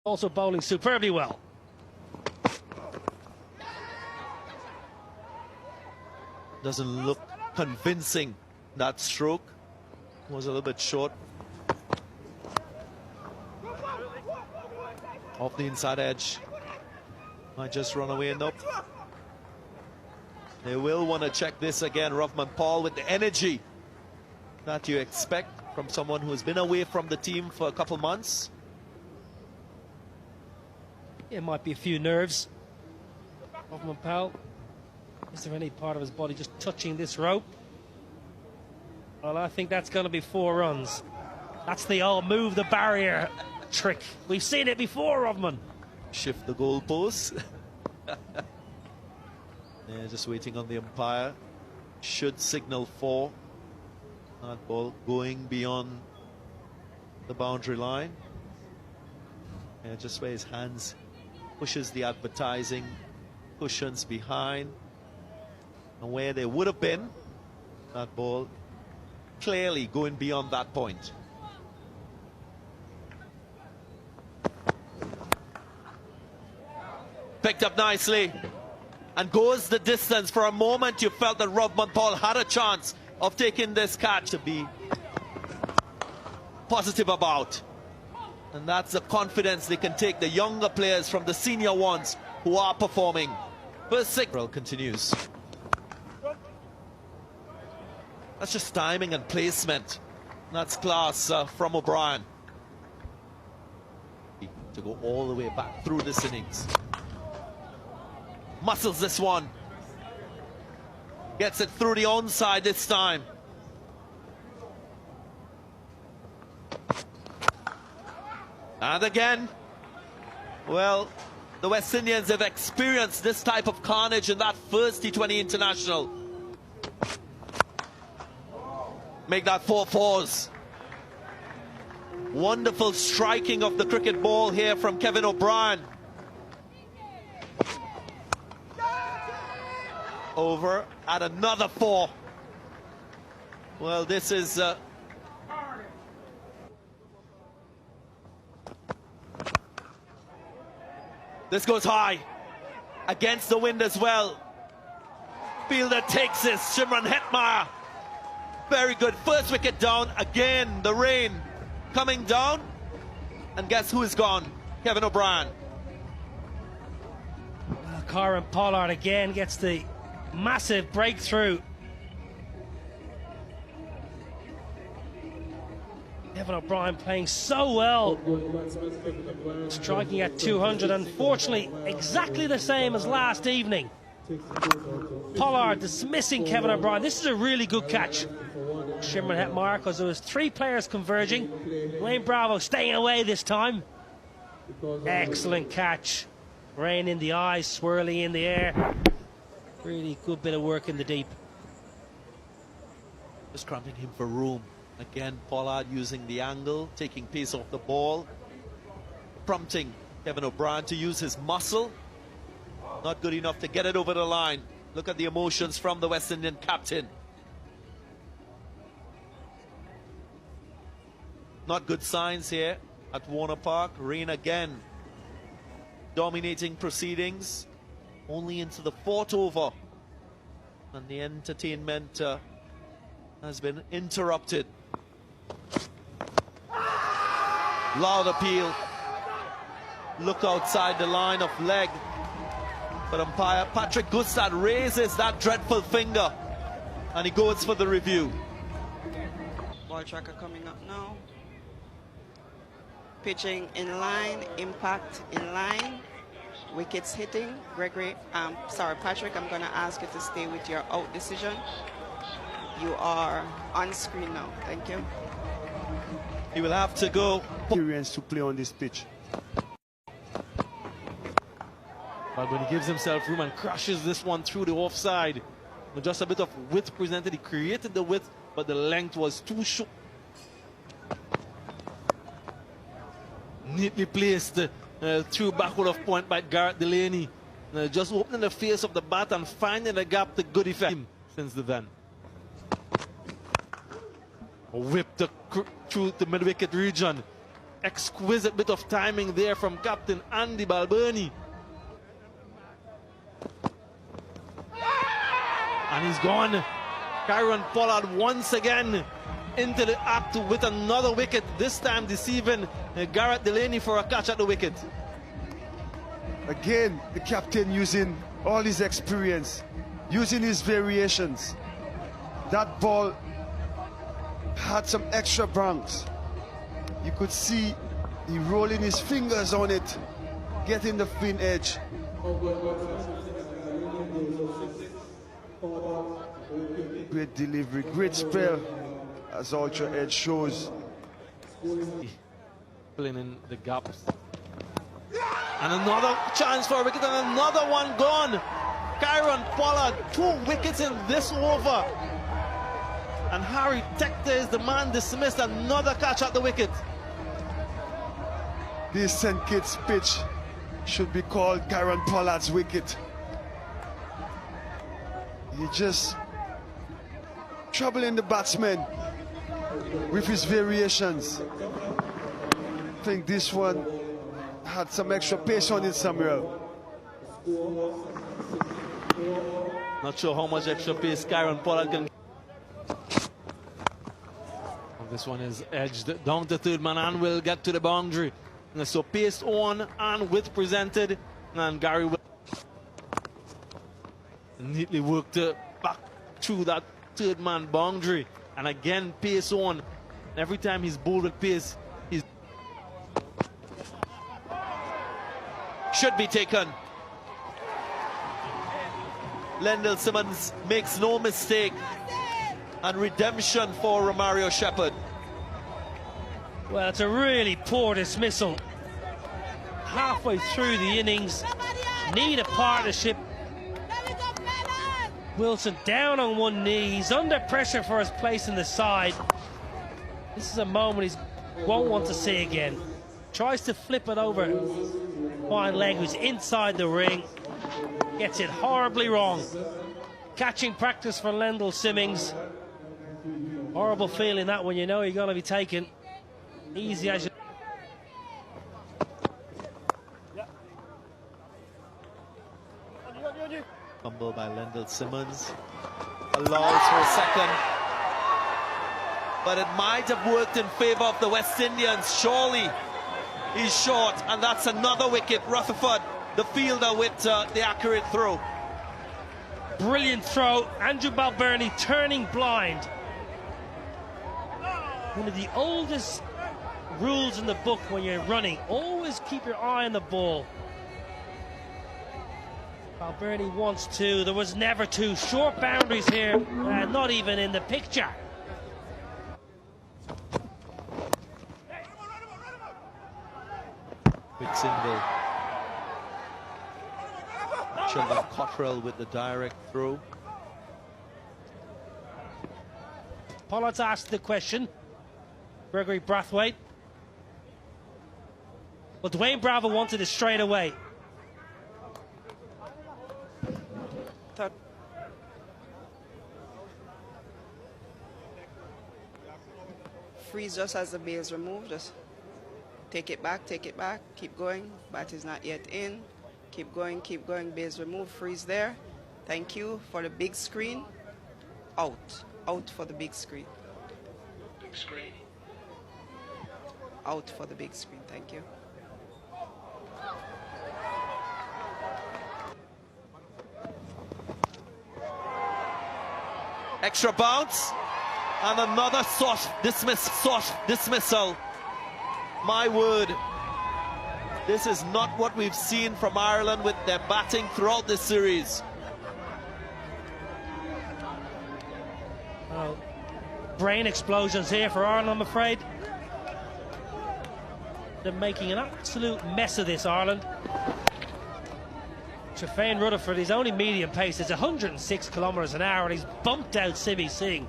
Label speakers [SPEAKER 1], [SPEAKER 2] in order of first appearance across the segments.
[SPEAKER 1] Also bowling superbly well.
[SPEAKER 2] Doesn't look convincing. That stroke was a little bit short. Off the inside edge. Might just run away. Nope. They will want to check this again. Rovman Paul with the energy that you expect from someone who has been away from the team for a couple months.
[SPEAKER 1] It might be a few nerves. Rovman Paul. Is there any part of his body just touching this rope? Well, I think that's going to be 4 runs. That's the old move the barrier trick. We've seen it before, Rovman.
[SPEAKER 2] Shift the goalpost. Yeah, just waiting on the umpire. Should signal 4. That ball going beyond the boundary line. Yeah, just where his hands pushes the advertising cushions behind. And where they would have been, that ball clearly going beyond that point. Picked up nicely and goes the distance. For a moment you felt that Rovman Paul had a chance of taking this catch to be positive about. And that's the confidence they can take, the younger players from the senior ones who are performing. First signal continues. That's just timing and placement. That's class from O'Brien. To go all the way back through this innings. Muscles this one. Gets it through the onside this time. And again, well, the West Indians have experienced this type of carnage in that first T20 international. Make that 4 fours. Wonderful striking of the cricket ball here from Kevin O'Brien. Over at another 4. Well, this is this goes high against the wind as well. Fielder takes this. Shimron Hetmeyer. Very good. First wicket down. Again, the rain coming down. And guess who is gone? Kevin O'Brien.
[SPEAKER 1] Kieran Pollard again gets the massive breakthrough. Kevin O'Brien playing so well. Striking at 200. Unfortunately, exactly the same as last evening. Pollard dismissing Kevin O'Brien. This is a really good catch. Shimron Hetmeyer, because there was 3 players converging. Wayne Bravo staying away this time. Excellent catch. Rain in the eyes, swirling in the air. Really good bit of work in the deep.
[SPEAKER 2] Just cramping him for room. Again, Pollard using the angle, taking pace off the ball. Prompting Kevin O'Brien to use his muscle. Not good enough to get it over the line. Look at the emotions from the West Indian captain. Not good signs here at Warner Park. Rain again dominating proceedings. Only into the 4th over. And the entertainment has been interrupted. Loud appeal. Look outside the line of leg. But umpire Patrick Gustad raises that dreadful finger. And he goes for the review.
[SPEAKER 3] Ball tracker coming up now. Pitching in line, impact in line, wickets hitting. Patrick, I'm going to ask you to stay with your out decision. You are on screen now. Thank you.
[SPEAKER 2] He will have to go.
[SPEAKER 4] Experience to play on this pitch.
[SPEAKER 5] But when he gives himself room and crashes this one through the offside, with just a bit of width presented, he created the width, but the length was too short. Neatly placed through backward of point by Garrett Delaney. Just opening the face of the bat and finding the gap to good effect since then. Whipped through the mid-wicket region. exquisite bit of timing there from Captain Andy Balbirnie. And he's gone. Kieran Pollard once again into the act with another wicket, this time deceiving Garrett Delaney for a catch at the wicket.
[SPEAKER 4] Again, the captain using all his experience, using his variations. That ball had some extra bounce. You could see he rolling his fingers on it, getting the fin edge. Great delivery, great spell, as Ultra Edge shows.
[SPEAKER 5] Filling in the gaps. And another chance for a wicket, and another one gone. Kieran Pollard, 2 wickets in this over. And Harry Tector is the man dismissed, another catch at the wicket.
[SPEAKER 4] This St. Kitts pitch should be called Kieran Pollard's wicket. He just troubling the batsman with his variations. I think this one had some extra pace on it, Samuel.
[SPEAKER 5] Not sure how much extra pace Kieran Pollard can. This one is edged down to third man and will get to the boundary. And so pace on and width presented, and Gary will neatly worked back through that third man boundary, and again pace on. Every time he's bowled with pace, he's
[SPEAKER 2] Should be taken. Lendol Simmons makes no mistake, and redemption for Romario Shepherd.
[SPEAKER 1] Well, it's a really poor dismissal. Halfway through the innings, need a partnership. Wilson down on one knee, he's under pressure for his place in the side. This is a moment he won't want to see again. Tries to flip it over fine leg, who's inside the ring. Gets it horribly wrong. Catching practice for Lendol Simmons. Horrible feeling that when you know you're going to be taken. Easy as you...
[SPEAKER 2] Fumble by Lendol Simmons. Allows for a second. But it might have worked in favour of the West Indians. Surely he's short, and that's another wicket. Rutherford, the fielder, with the accurate throw.
[SPEAKER 1] Brilliant throw. Andrew Balbirnie turning blind. One of the oldest rules in the book when you're running, always keep your eye on the ball. Balbirnie wants 2. There was never 2. Short boundaries here, not even in the picture.
[SPEAKER 2] Big single. Sheldon Cottrell with the direct throw.
[SPEAKER 1] Pollard's asked the question. Gregory Brathwaite. Well, Dwayne Bravo wanted it straight away.
[SPEAKER 3] Freeze just as the bail is removed. Just take it back, keep going. Bat is not yet in. Keep going, base removed, freeze there. Thank you for the big screen. Out for the big screen. Out for the big screen, thank you.
[SPEAKER 2] Extra bounce. And another soft dismissal. My word. This is not what we've seen from Ireland with their batting throughout this series.
[SPEAKER 1] Brain explosions here for Ireland, I'm afraid. They're making an absolute mess of this, Ireland. Trefane Rutherford, his only medium pace is 106 kilometres an hour, and he's bumped out Simi Singh.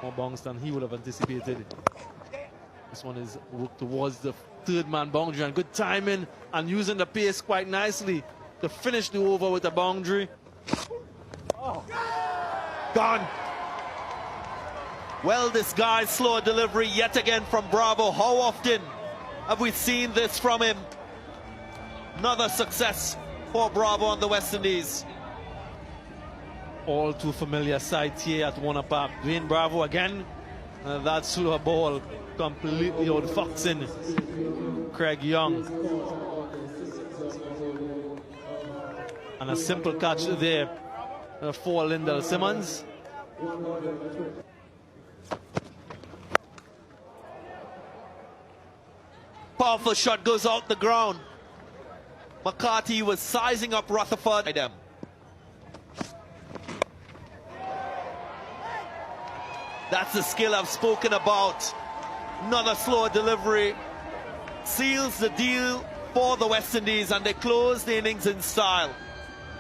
[SPEAKER 5] More bongs than he would have anticipated. This one is worked towards the third man boundary, and good timing and using the pace quite nicely to finish the over with the boundary. Gone.
[SPEAKER 2] Well disguised slow delivery yet again from Bravo. How often have we seen this from him? Another success for Bravo on the West Indies.
[SPEAKER 5] All too familiar sight here at Warner Park. Dwayne Bravo again. That slow ball completely outfoxing Craig Young. And a simple catch there for Lendol Simmons.
[SPEAKER 2] Powerful shot goes out the ground. McCarthy was sizing up Rutherford. That's the skill I've spoken about. Another slow delivery seals the deal for the West Indies, and they close the innings in style.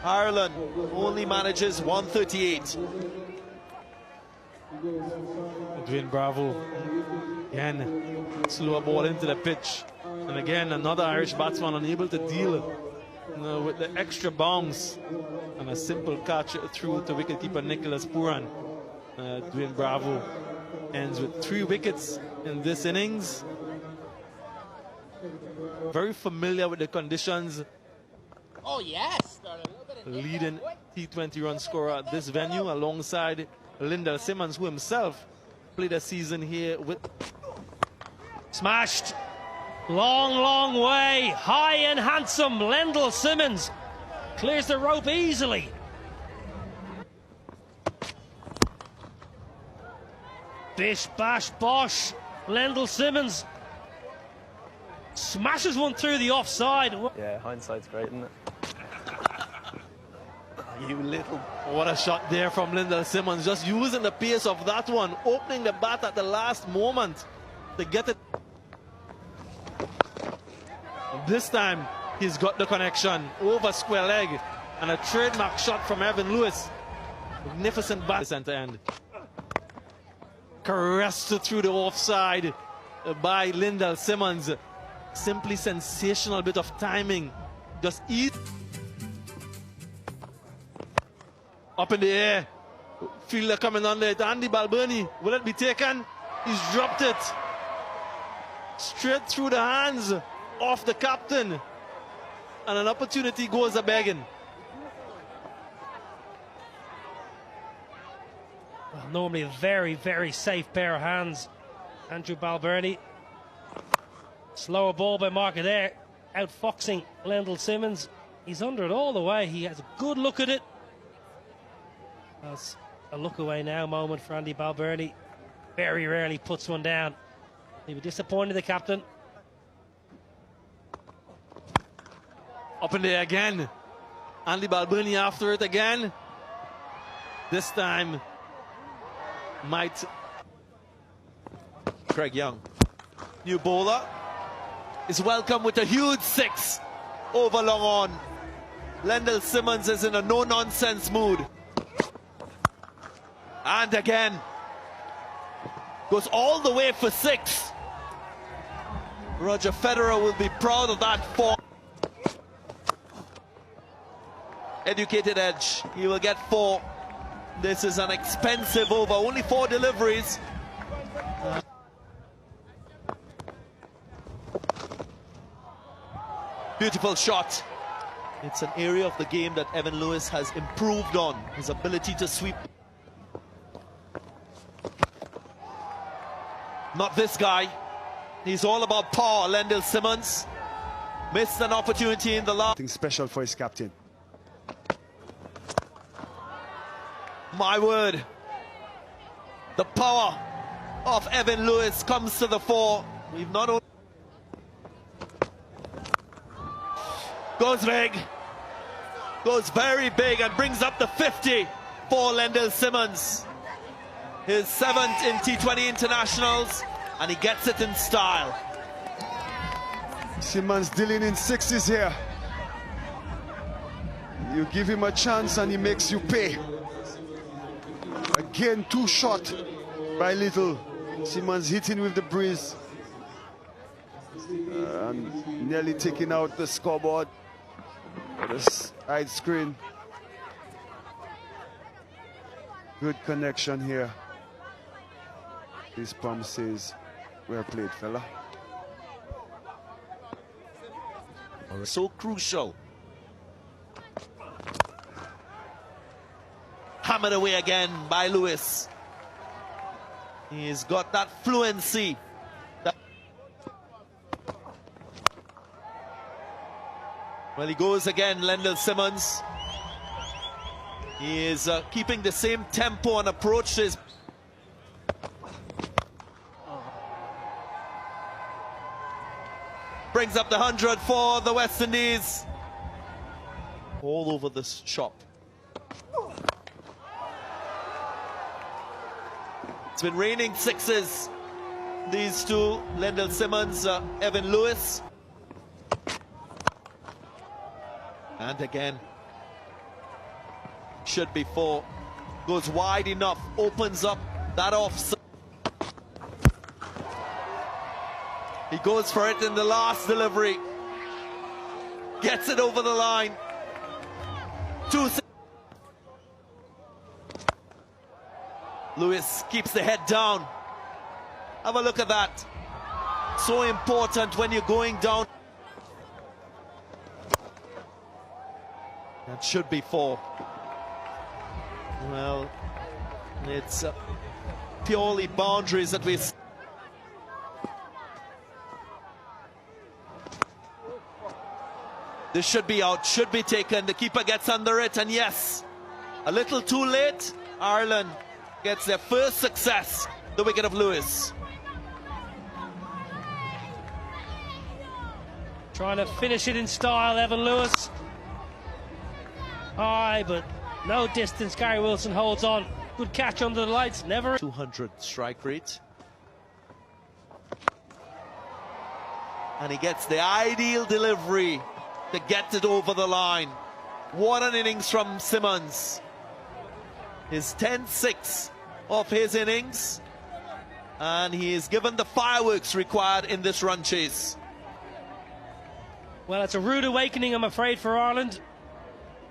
[SPEAKER 2] Ireland only manages 138.
[SPEAKER 5] Dwayne Bravo again, slow ball into the pitch, and again another Irish batsman unable to deal with the extra bounce, and a simple catch through to wicketkeeper Nicholas Pooran. Dwayne Bravo ends with 3 wickets in this innings. Very familiar with the conditions.
[SPEAKER 6] Oh yes,
[SPEAKER 5] Leading T20 run scorer at this venue alongside Lendol Simmons, who himself played a season here with.
[SPEAKER 1] Smashed. Long, long way. High and handsome. Lendol Simmons clears the rope easily. Bish, bash, bosh. Lendol Simmons smashes one through the offside.
[SPEAKER 7] Yeah, hindsight's great, isn't it?
[SPEAKER 5] You little. What a shot there from Lendol Simmons, just using the pace of that one, opening the bat at the last moment to get it. This time he's got the connection over square leg, and a trademark shot from Evan Lewis. Magnificent bat center end. Caressed through the offside by Lendol Simmons. Simply sensational bit of timing. Just eat. Up in the air. Fielder coming under it. Andy Balbirnie. Will it be taken? He's dropped it. Straight through the hands of the captain. And an opportunity goes a-begging.
[SPEAKER 1] Well, normally a very, very safe pair of hands. Andrew Balbirnie. Slower ball by Marker there. Outfoxing Lendol Simmons. He's under it all the way. He has a good look at it. That's a look away now moment for Andy Balbirnie. Very rarely puts one down. He was disappointed, the captain.
[SPEAKER 5] Up in there again. Andy Balbirnie after it again. This time might.
[SPEAKER 2] Craig Young, new bowler, is welcome with a huge 6 over long on. Lendol Simmons is in a no-nonsense mood. And again, goes all the way for 6. Roger Federer will be proud of that form. Educated edge, he will get 4. This is an expensive over, only 4 deliveries. Beautiful shot. It's an area of the game that Evan Lewis has improved on, his ability to sweep. Not this guy. He's all about power. Lendol Simmons missed an opportunity in the last.
[SPEAKER 4] Something special for his captain.
[SPEAKER 2] My word. The power of Evan Lewis comes to the fore. We've not only goes big, goes very big, and brings up the 50 for Lendol Simmons. His 7th in T20 internationals, and he gets it in style.
[SPEAKER 4] Simmons dealing in 6s here. You give him a chance and he makes you pay. Again, 2 shot by Little. Simmons hitting with the breeze. And nearly taking out the scoreboard. The side screen. Good connection here. This promises well played, fella.
[SPEAKER 2] So crucial. Hammered away again by Lewis. He's got that fluency. Well, he goes again, Lendol Simmons. He is keeping the same tempo and approach to his... Brings up the 100 for the West Indies. All over the shop. It's been raining sixes. These two, Lendol Simmons, Evan Lewis. And again, should be four. Goes wide enough, opens up that offside. He goes for it in the last delivery. Gets it over the line. 2-6. Lewis keeps the head down. Have a look at that. So important when you're going down. That should be four. Well, it's purely boundaries that we... This should be out, should be taken. The keeper gets under it, and yes, a little too late. Ireland gets their first success, the wicket of Lewis.
[SPEAKER 1] Trying to finish it in style, Evan Lewis. High, but no distance. Gary Wilson holds on. Good catch under the lights. Never.
[SPEAKER 2] 200 strike rate. And he gets the ideal delivery to get it over the line. What an innings from Simmons. His 10-6 of his innings. And he is given the fireworks required in this run chase.
[SPEAKER 1] Well, it's a rude awakening, I'm afraid, for Ireland.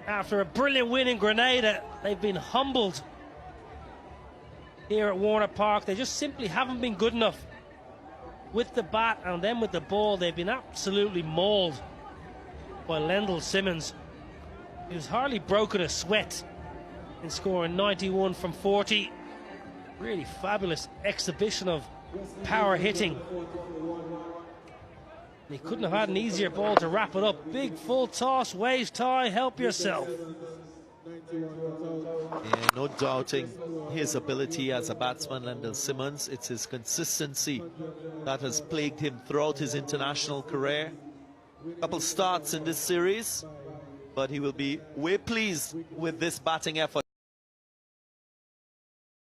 [SPEAKER 1] After a brilliant win in Grenada, they've been humbled here at Warner Park. They just simply haven't been good enough with the bat, and then with the ball they've been absolutely mauled by Lendol Simmons, who's hardly broken a sweat in scoring 91 from 40. Really fabulous exhibition of power hitting. He couldn't have had an easier ball to wrap it up. Big full toss, waist high, help yourself.
[SPEAKER 2] Yeah, no doubting his ability as a batsman, Lendol Simmons. It's his consistency that has plagued him throughout his international career. A couple starts in this series, but he will be way pleased with this batting effort.